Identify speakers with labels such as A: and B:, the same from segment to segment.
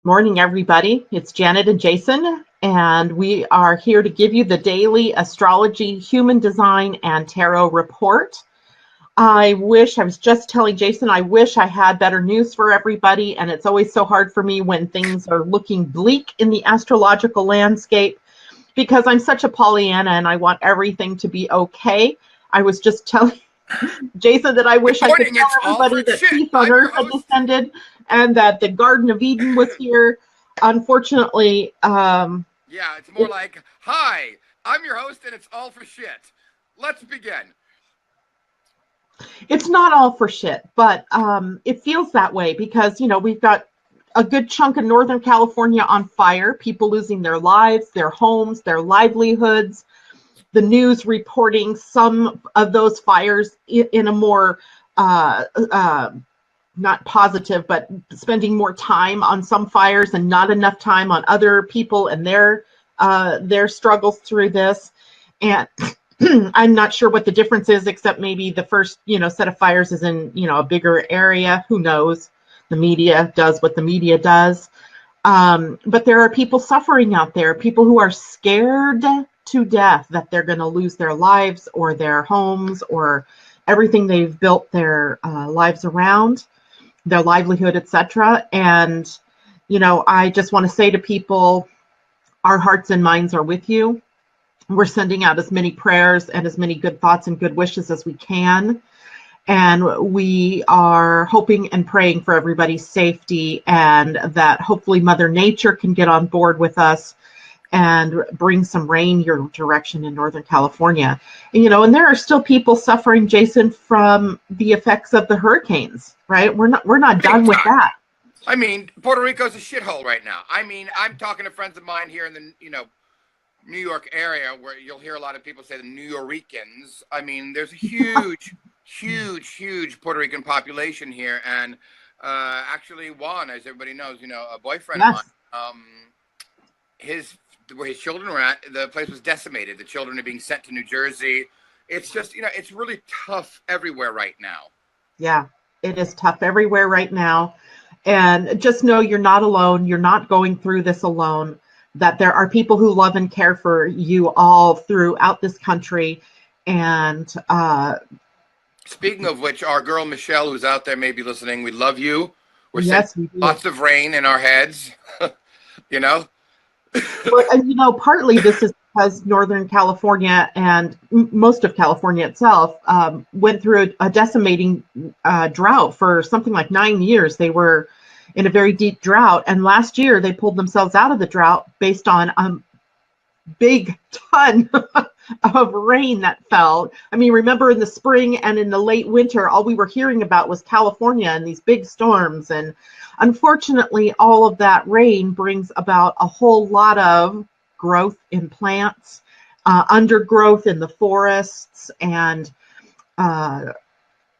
A: Morning, everybody. It's Janet and Jason, and we are here to give you the daily astrology, human design, and tarot report. I was just telling Jason, I wish I had better news for everybody, and it's always so hard for me when things are looking bleak in the astrological landscape because I'm such a Pollyanna and I want everything to be okay. I was just telling Jason that I wish I could tell everybody that peace on earth had descended and that the Garden of Eden was here. Unfortunately,
B: yeah, it's more like, hi, I'm your host and it's all for shit. Let's begin.
A: It's not all for shit, but it feels that way because, we've got a good chunk of Northern California on fire, people losing their lives, their homes, their livelihoods. The news reporting some of those fires in a more not positive, but spending more time on some fires and not enough time on other people and their struggles through this. And I'm not sure what the difference is, except maybe the first, set of fires is in, a bigger area. Who knows? The media does what the media does. But there are people suffering out there, people who are scared to death that they're going to lose their lives or their homes or everything they've built their lives around, their livelihood, etc. And, I just want to say to people, our hearts and minds are with you. We're sending out as many prayers and as many good thoughts and good wishes as we can. And we are hoping and praying for everybody's safety and that hopefully Mother Nature can get on board with us and bring some rain your direction in Northern California. And there are still people suffering, Jason, from the effects of the hurricanes, right? We're not done with that.
B: I mean, Puerto Rico's a shithole right now. I mean, I'm talking to friends of mine here in the, New York area where you'll hear a lot of people say the New Yorkers. I mean, there's a huge, huge Puerto Rican population here. And actually Juan, as everybody knows, a boyfriend of mine, where his children were at, the place was decimated. The children are being sent to New Jersey. It's just, it's really tough everywhere right now.
A: Yeah, it is tough everywhere right now. And just know you're not alone. You're not going through this alone, that there are people who love and care for you all throughout this country. And
B: speaking of which, our girl Michelle, who's out there maybe listening, we love you. We're
A: sending
B: lots of rain in our heads,
A: Well, partly this is because Northern California and most of California itself went through a decimating drought for something like 9 years. They were in a very deep drought. And last year they pulled themselves out of the drought based on a big ton of rain that fell. I mean, remember in the spring and in the late winter, all we were hearing about was California and these big storms. And unfortunately, all of that rain brings about a whole lot of growth in plants, undergrowth in the forests, and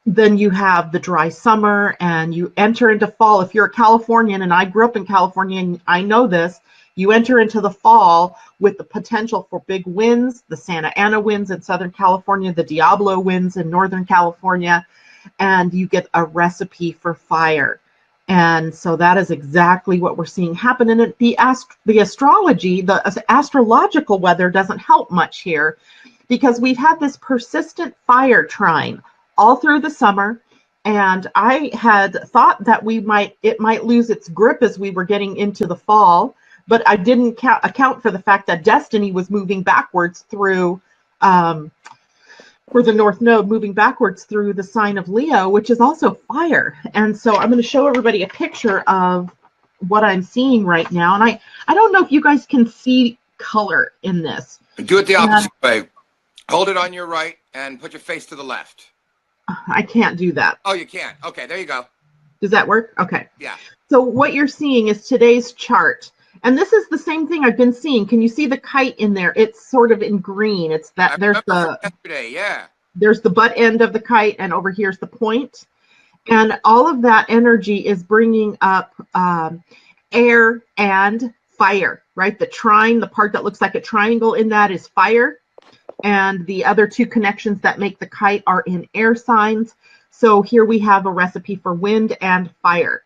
A: then you have the dry summer and you enter into fall. If you're a Californian, and I grew up in California and I know this, you enter into the fall with the potential for big winds, the Santa Ana winds in Southern California, the Diablo winds in Northern California, and you get a recipe for fire. And so that is exactly what we're seeing happen. And the astrology, the astrological weather doesn't help much here because we've had this persistent fire trine all through the summer. And I had thought that it might lose its grip as we were getting into the fall, but I didn't account for the fact that destiny was moving backwards through for the North Node, moving backwards through the sign of Leo, which is also fire. And so I'm going to show everybody a picture of what I'm seeing right now. And I don't know if you guys can see color in this.
B: Do it the opposite way. Hold it on your right and put your face to the left.
A: I can't do that.
B: Oh, you can't. Okay, there you go.
A: Does that work? Okay.
B: Yeah.
A: So what you're seeing is today's chart. And this is the same thing I've been seeing. Can you see the kite in there? It's sort of in green. It's that there's the butt end of the kite, and over here's the point. And all of that energy is bringing up air and fire, right? The trine, the part that looks like a triangle in that is fire. And the other two connections that make the kite are in air signs. So here we have a recipe for wind and fire.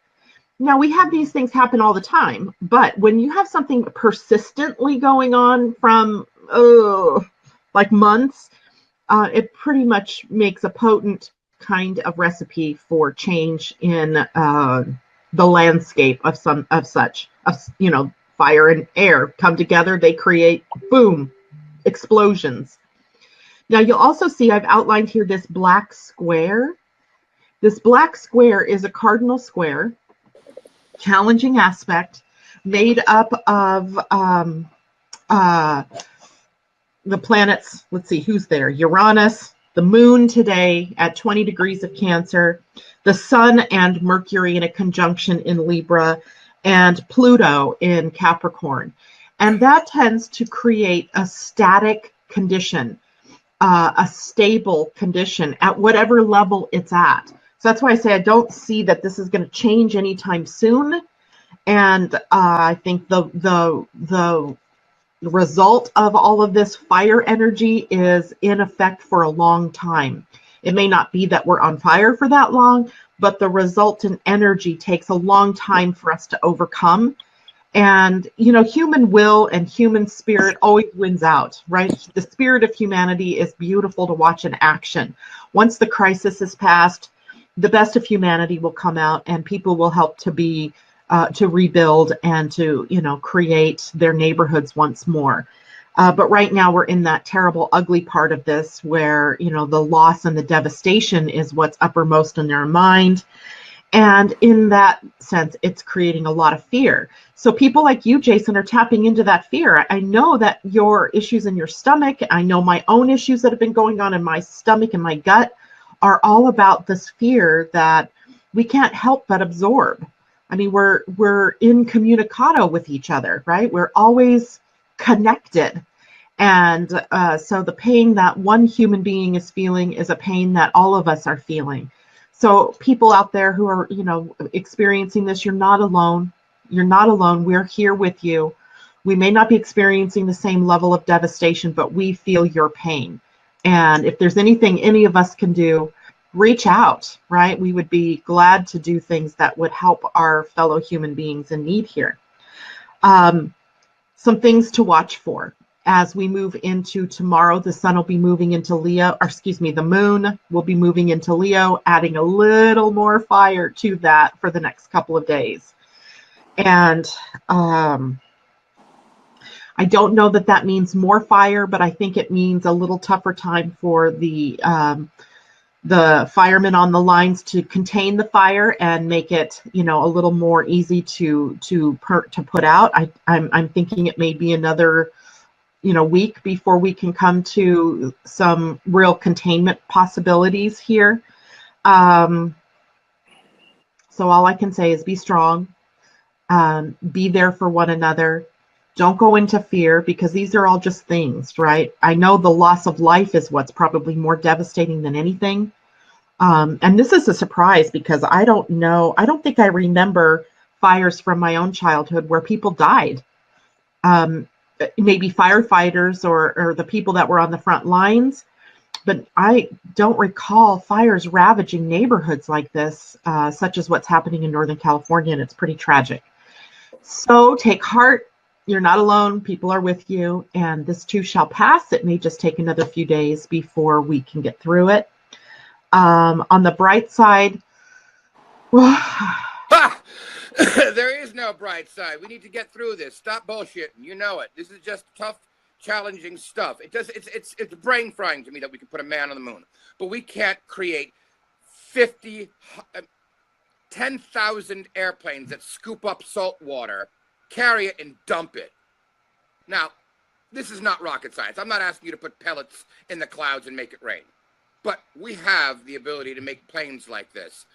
A: Now, we have these things happen all the time, but when you have something persistently going on from like months, it pretty much makes a potent kind of recipe for change in the landscape of fire and air come together. They create, boom, explosions. Now, you'll also see I've outlined here this black square. This black square is a cardinal square, challenging aspect, made up of the planets. Let's see who's there. Uranus, the moon today at 20 degrees of Cancer, the sun and Mercury in a conjunction in Libra, and Pluto in Capricorn. And that tends to create a static condition, a stable condition at whatever level it's at. So that's why I say I don't see that this is going to change anytime soon. And I think the result of all of this fire energy is in effect for a long time. It may not be that we're on fire for that long, but the resultant energy takes a long time for us to overcome. And, human will and human spirit always wins out, right? The spirit of humanity is beautiful to watch in action. Once the crisis is past, the best of humanity will come out and people will help to rebuild and to, create their neighborhoods once more. But right now we're in that terrible, ugly part of this where, the loss and the devastation is what's uppermost in their mind. And in that sense, it's creating a lot of fear. So people like you, Jason, are tapping into that fear. I know that your issues in your stomach, I know my own issues that have been going on in my stomach and my gut are all about this fear that we can't help but absorb. I mean, we're incommunicado with each other, right? We're always connected. And so the pain that one human being is feeling is a pain that all of us are feeling. So people out there who are, experiencing this, you're not alone. You're not alone. We're here with you. We may not be experiencing the same level of devastation, but we feel your pain. And if there's anything any of us can do, reach out, right? We would be glad to do things that would help our fellow human beings in need here. Some things to watch for. As we move into tomorrow, the sun will be moving into Leo, the moon will be moving into Leo, adding a little more fire to that for the next couple of days. And I don't know that means more fire, but I think it means a little tougher time for the firemen on the lines to contain the fire and make it, a little more easy to put out. I'm thinking it may be another, week before we can come to some real containment possibilities here. So all I can say is be strong, be there for one another. Don't go into fear because these are all just things, right? I know the loss of life is what's probably more devastating than anything. And this is a surprise because I don't think I remember fires from my own childhood where people died. Maybe firefighters or the people that were on the front lines, but I don't recall fires ravaging neighborhoods like this, such as what's happening in Northern California, and it's pretty tragic. So take heart. You're not alone. People are with you, and this too shall pass. It may just take another few days before we can get through it. On the bright side,
B: there is no bright side. We need to get through this. Stop bullshitting. You know it. This is just tough, challenging stuff. It's brain frying to me that we can put a man on the moon, but we can't create 10,000 airplanes that scoop up salt water, carry it, and dump it. Now, this is not rocket science. I'm not asking you to put pellets in the clouds and make it rain. But we have the ability to make planes like this.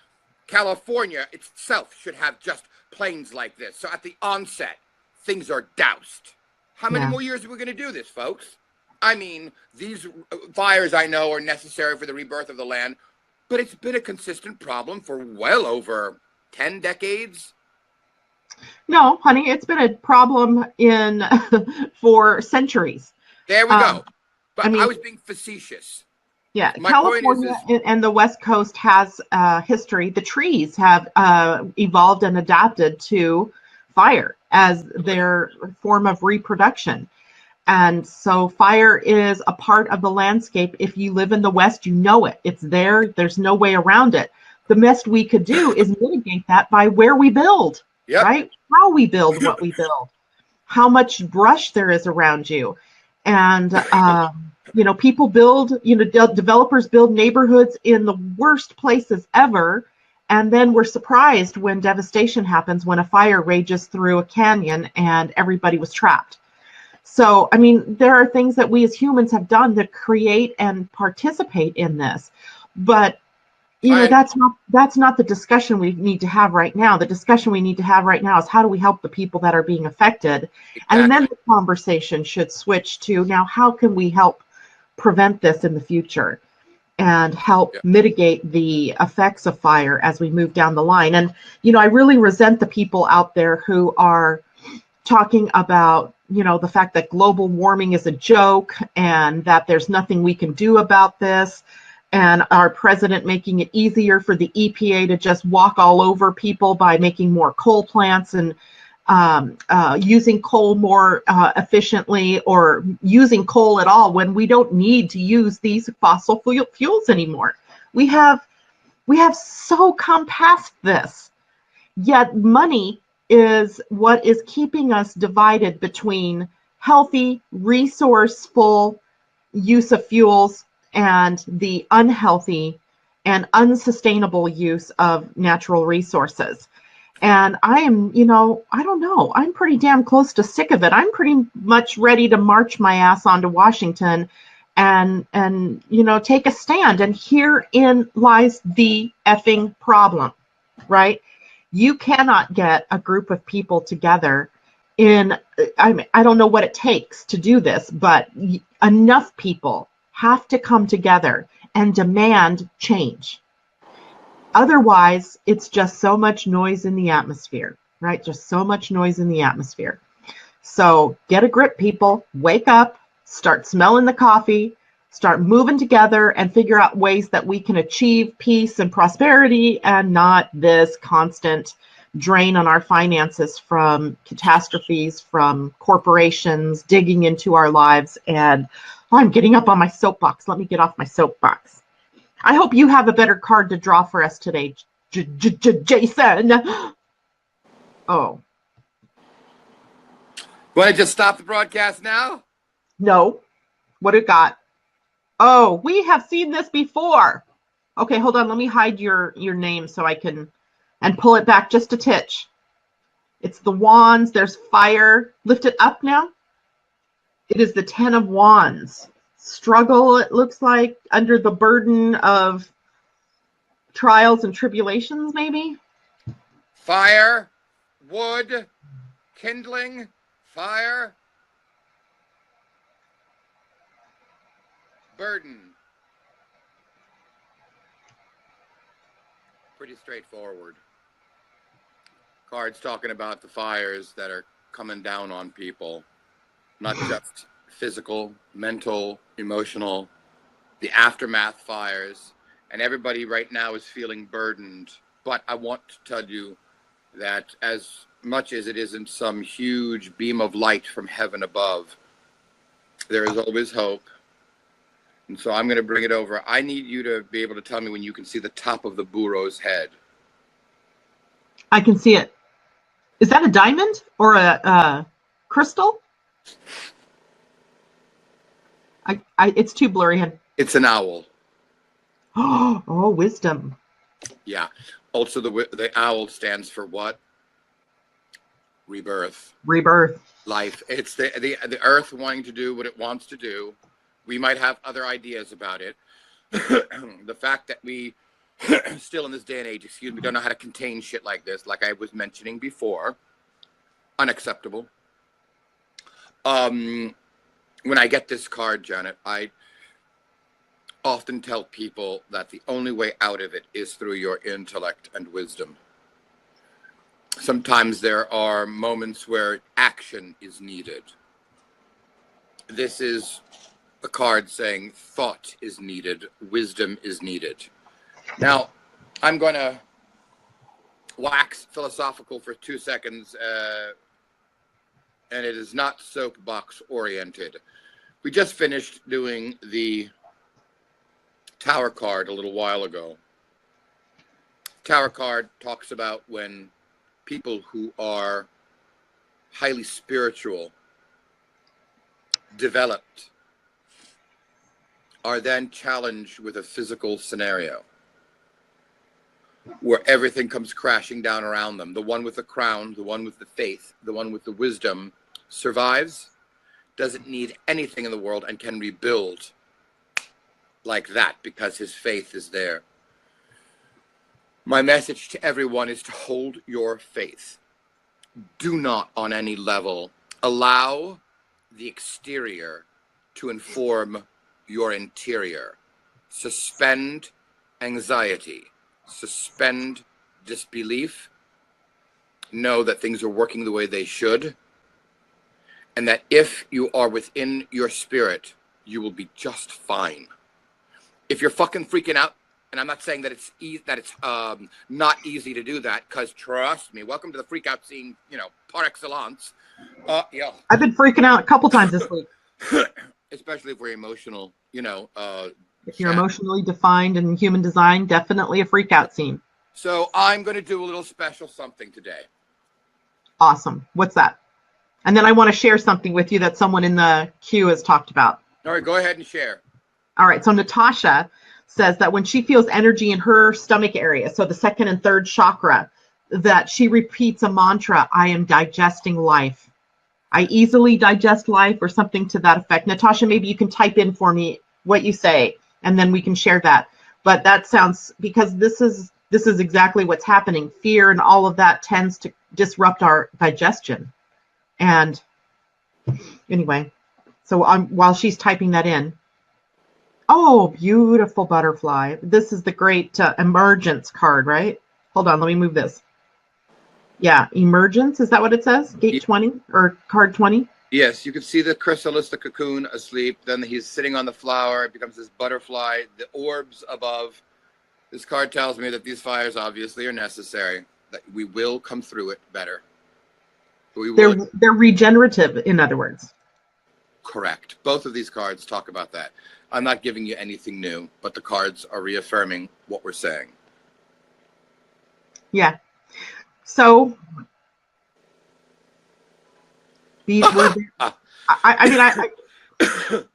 B: California itself should have just planes like this. So at the onset, things are doused. How many more years are we going to do this, folks? I mean, these fires I know are necessary for the rebirth of the land, but it's been a consistent problem for well over 10 decades.
A: No, honey, it's been a problem for centuries.
B: There we go. But I was being facetious.
A: Yeah,
B: My point
A: California and the West Coast has history. The trees have evolved and adapted to fire as their form of reproduction. And so fire is a part of the landscape. If you live in the West, you know it. It's there. There's no way around it. The best we could do is mitigate that by where we build, right? How we build what we build, how much brush there is around you. And, people build, developers build neighborhoods in the worst places ever. And then we're surprised when devastation happens, when a fire rages through a canyon and everybody was trapped. So, I mean, there are things that we as humans have done to create and participate in this. But, that's not the discussion we need to have right now. The discussion we need to have right now is how do we help the people that are being affected? Exactly. And then the conversation should switch to now, how can we help prevent this in the future and help mitigate the effects of fire as we move down the line? And, I really resent the people out there who are talking about, the fact that global warming is a joke and that there's nothing we can do about this, and our president making it easier for the EPA to just walk all over people by making more coal plants and using coal more efficiently, or using coal at all when we don't need to use these fossil fuels anymore. We have so come past this, yet money is what is keeping us divided between healthy, resourceful use of fuels and the unhealthy and unsustainable use of natural resources. And I am, I don't know, I'm pretty damn close to sick of it. I'm pretty much ready to march my ass onto Washington and take a stand. And herein lies the effing problem, right? You cannot get a group of people together I don't know what it takes to do this, but enough people have to come together and demand change. Otherwise, it's just so much noise in the atmosphere, right? Just so much noise in the atmosphere. So get a grip, people. Wake up, start smelling the coffee, start moving together, and figure out ways that we can achieve peace and prosperity and not this constant drain on our finances from catastrophes, from corporations digging into our lives. And I'm getting up on my soapbox. Let me get off my soapbox. I hope you have a better card to draw for us today, Jason. Oh.
B: Want to just stop the broadcast now?
A: No. What it got? Oh, we have seen this before. Okay, hold on. Let me hide your name so I can, and pull it back just a titch. It's the wands. There's fire. Lift it up now. It is the 10 of Wands. Struggle, it looks like, under the burden of trials and tribulations, maybe?
B: Fire, wood, kindling, fire, burden. Pretty straightforward. Cards talking about the fires that are coming down on people. Not just physical, mental, emotional, the aftermath fires. And everybody right now is feeling burdened. But I want to tell you that as much as it isn't some huge beam of light from heaven above, there is always hope. And so I'm going to bring it over. I need you to be able to tell me when you can see the top of the burro's head.
A: I can see it. Is that a diamond or a crystal? It's too blurry.
B: It's an owl.
A: Oh, wisdom.
B: Yeah. Also, the owl stands for what? Rebirth.
A: Rebirth.
B: Life. It's the earth wanting to do what it wants to do. We might have other ideas about it. The fact that we still in this day and age, don't know how to contain shit like this, like I was mentioning before. Unacceptable. When I get this card, Janet, I often tell people that the only way out of it is through your intellect and wisdom. Sometimes there are moments where action is needed. This is a card saying thought is needed, wisdom is needed. Now, I'm going to wax philosophical for 2 seconds, and it is not soapbox oriented. We just finished doing the Tower card a little while ago. Tower card talks about when people who are highly spiritual, developed, are then challenged with a physical scenario where everything comes crashing down around them. The one with the crown, the one with the faith, the one with the wisdom survives, doesn't need anything in the world, and can rebuild like that because his faith is there. My message to everyone is to hold your faith. Do not on any level allow the exterior to inform your interior. Suspend anxiety. Suspend disbelief. Know that things are working the way they should. And that if you are within your spirit, you will be just fine. If you're fucking freaking out, and I'm not saying that it's not easy to do that, because trust me, welcome to the freak out scene, par excellence. Yeah.
A: I've been freaking out a couple times this week.
B: Especially if we're emotional,
A: If you're emotionally defined in human design, definitely a freak out scene.
B: So I'm going to do a little special something today.
A: Awesome. What's that? And then I want to share something with you that someone in the queue has talked about.
B: All right, go ahead and share.
A: All right. So Natasha says that when she feels energy in her stomach area, so the second and third chakra, that she repeats a mantra, I am digesting life. I easily digest life, or something to that effect. Natasha, maybe you can type in for me what you say, and then we can share that. But that sounds, because this is exactly what's happening. Fear and all of that tends to disrupt our digestion. And anyway, so while she's typing that in, oh, beautiful butterfly. This is the great emergence card, right? Hold on, let me move this. Yeah, emergence, is that what it says? Gate 20 or card 20?
B: Yes, you can see the chrysalis, the cocoon, asleep. Then he's sitting on the flower. It becomes this butterfly, the orbs above. This card tells me that these fires obviously are necessary, that we will come through it better.
A: They're regenerative, in other words.
B: Correct. Both of these cards talk about that. I'm not giving you anything new, but the cards are reaffirming what we're saying.
A: Yeah. So these were,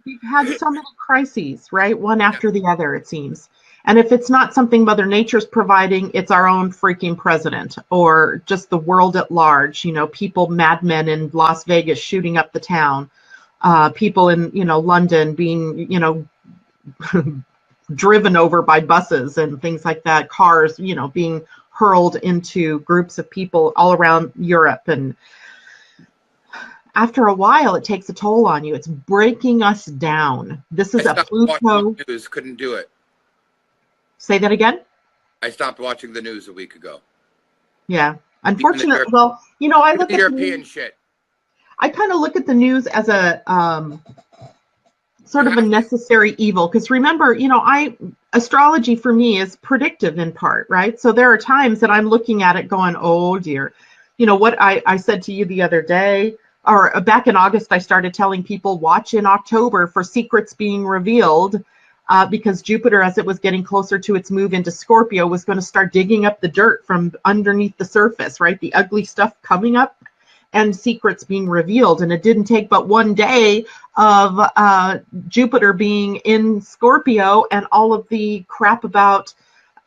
A: we've had so many crises, right? One after the other, it seems. And if it's not something Mother Nature's providing, it's our own freaking president, or just the world at large. People, madmen in Las Vegas shooting up the town, people in, London being, driven over by buses and things like that, cars, being hurled into groups of people all around Europe. And after a while, it takes a toll on you. It's breaking us down. This is a Pluto.
B: News, couldn't do it.
A: Say that again?
B: I stopped watching the news a week ago.
A: Yeah. Unfortunately, well, I look at
B: European shit.
A: I kind of look at the news as a sort of a necessary evil, because remember, astrology for me is predictive in part, right? So there are times that I'm looking at it going, oh dear. What I said to you the other day, or back in August, I started telling people, watch in October for secrets being revealed, because Jupiter, as it was getting closer to its move into Scorpio, was going to start digging up the dirt from underneath the surface, right? The ugly stuff coming up and secrets being revealed. And it didn't take but one day of Jupiter being in Scorpio and all of the crap about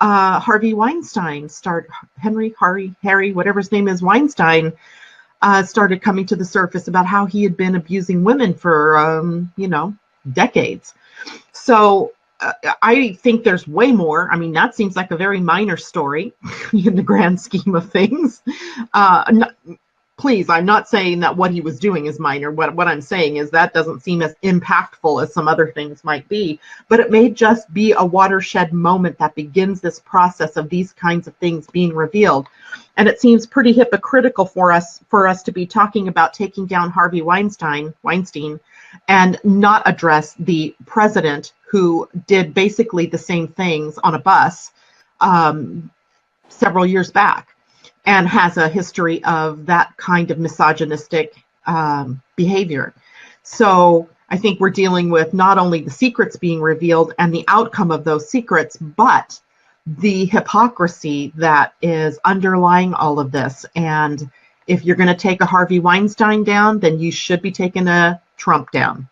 A: Harvey Weinstein Harry, whatever his name is, Weinstein, started coming to the surface about how he had been abusing women for, decades. So I think there's way more. I mean, that seems like a very minor story in the grand scheme of things. Please, I'm not saying that what he was doing is minor. What I'm saying is that doesn't seem as impactful as some other things might be. But it may just be a watershed moment that begins this process of these kinds of things being revealed. And it seems pretty hypocritical for us to be talking about taking down Harvey Weinstein, and not address the president who did basically the same things on a bus several years back and has a history of that kind of misogynistic behavior. So I think we're dealing with not only the secrets being revealed and the outcome of those secrets, but the hypocrisy that is underlying all of this. And if you're going to take a Harvey Weinstein down, then you should be taking a Trump down.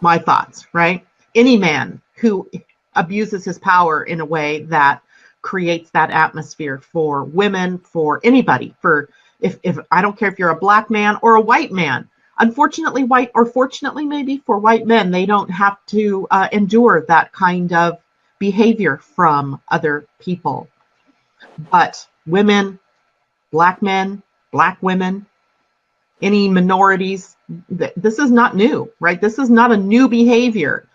A: My thoughts, right? Any man who abuses his power in a way that creates that atmosphere for women, for anybody, for if I don't care if you're a black man or a white man. Unfortunately, white, or fortunately maybe for white men, they don't have to endure that kind of behavior from other people. But women, black men, black women, any minorities, this is not new, right? This is not a new behavior.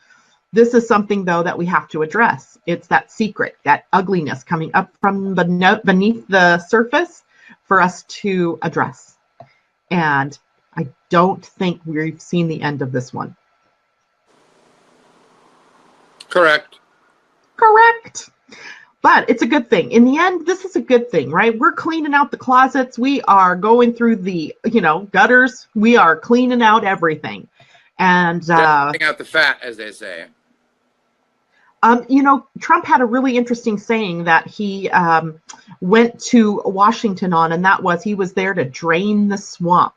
A: This is something, though, that we have to address. It's that secret, that ugliness coming up from beneath the surface for us to address. And I don't think we've seen the end of this one.
B: Correct.
A: Correct. But it's a good thing. In the end, this is a good thing, right? We're cleaning out the closets. We are going through the, gutters. We are cleaning out everything. And
B: cleaning out the fat, as they say.
A: Trump had a really interesting saying that he went to Washington on, and that was he was there to drain the swamp.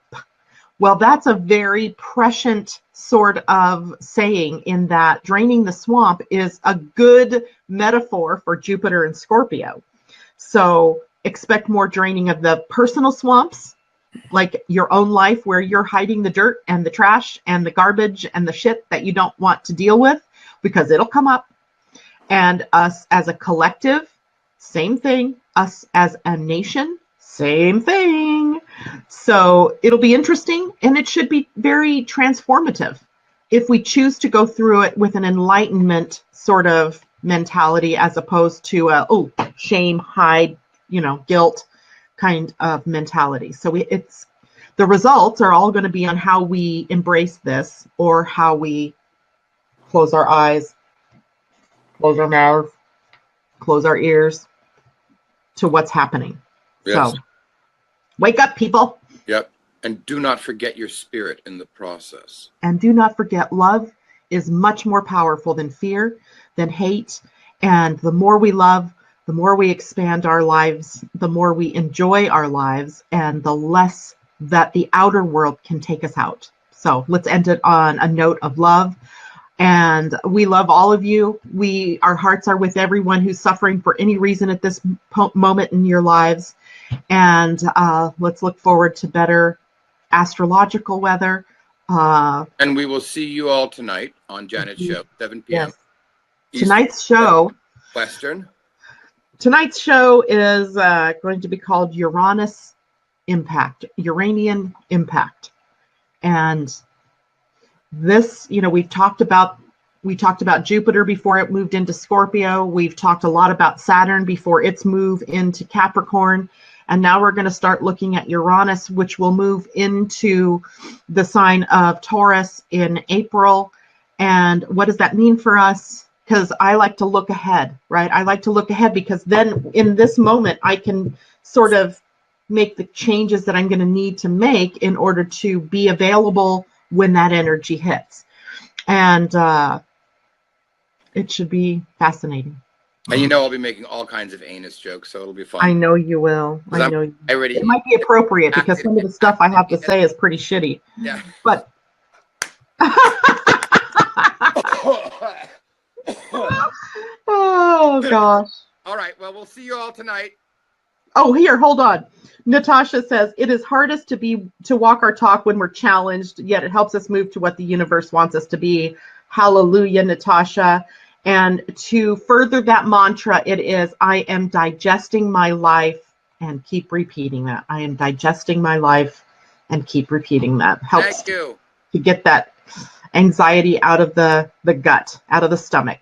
A: Well, that's a very prescient sort of saying, in that draining the swamp is a good metaphor for Jupiter and Scorpio. So expect more draining of the personal swamps, like your own life, where you're hiding the dirt and the trash and the garbage and the shit that you don't want to deal with, because it'll come up. And us as a collective, same thing. Us as a nation, same thing. So it'll be interesting, and it should be very transformative if we choose to go through it with an enlightenment sort of mentality, as opposed to a shame, hide, guilt kind of mentality. So the results are all going to be on how we embrace this, or how we close our eyes, close our mouths, close our ears to what's happening.
B: Yes.
A: So wake up, people.
B: Yep. And do not forget your spirit in the process.
A: And do not forget, love is much more powerful than fear, than hate. And the more we love, the more we expand our lives, the more we enjoy our lives, and the less that the outer world can take us out. So let's end it on a note of love. And we love all of you. Our hearts are with everyone who's suffering for any reason at this moment in your lives. And let's look forward to better astrological weather.
B: And we will see you all tonight on Janet's show, 7 p.m.
A: Yes. Tonight's show,
B: Western.
A: Tonight's show is going to be called Uranian Impact. And this, we talked about Jupiter before it moved into Scorpio. We've talked a lot about Saturn before its move into Capricorn. And now we're going to start looking at Uranus, which will move into the sign of Taurus in April. And what does that mean for us? Because I like to look ahead, right? I like to look ahead, because then in this moment, I can sort of make the changes that I'm going to need to make in order to be available when that energy hits. And it should be fascinating.
B: And I'll be making all kinds of anus jokes, so it'll be fun.
A: I know you will. I know you. It might be appropriate, because some of the stuff I have to say is pretty shitty.
B: Yeah.
A: But oh gosh.
B: All right. Well, we'll see you all tonight.
A: Oh, here, hold on. Natasha says, it is hardest to walk our talk when we're challenged, yet it helps us move to what the universe wants us to be. Hallelujah, Natasha. And to further that mantra, it is, I am digesting my life, and keep repeating that. I am digesting my life, and keep repeating that. Helps
B: Thank you.
A: To get that anxiety out of the gut, out of the stomach.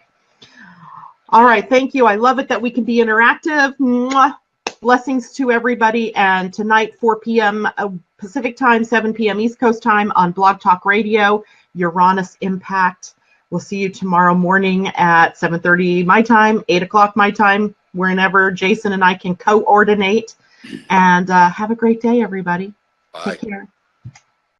A: All right. Thank you. I love it that we can be interactive. Mwah. Blessings to everybody. And tonight, 4 p.m. Pacific time, 7 p.m. East Coast time on Blog Talk Radio, Uranus Impact. We'll see you tomorrow morning at 7:30 my time, 8 o'clock my time, whenever Jason and I can coordinate. And have a great day, everybody.
B: Bye.
A: Take care.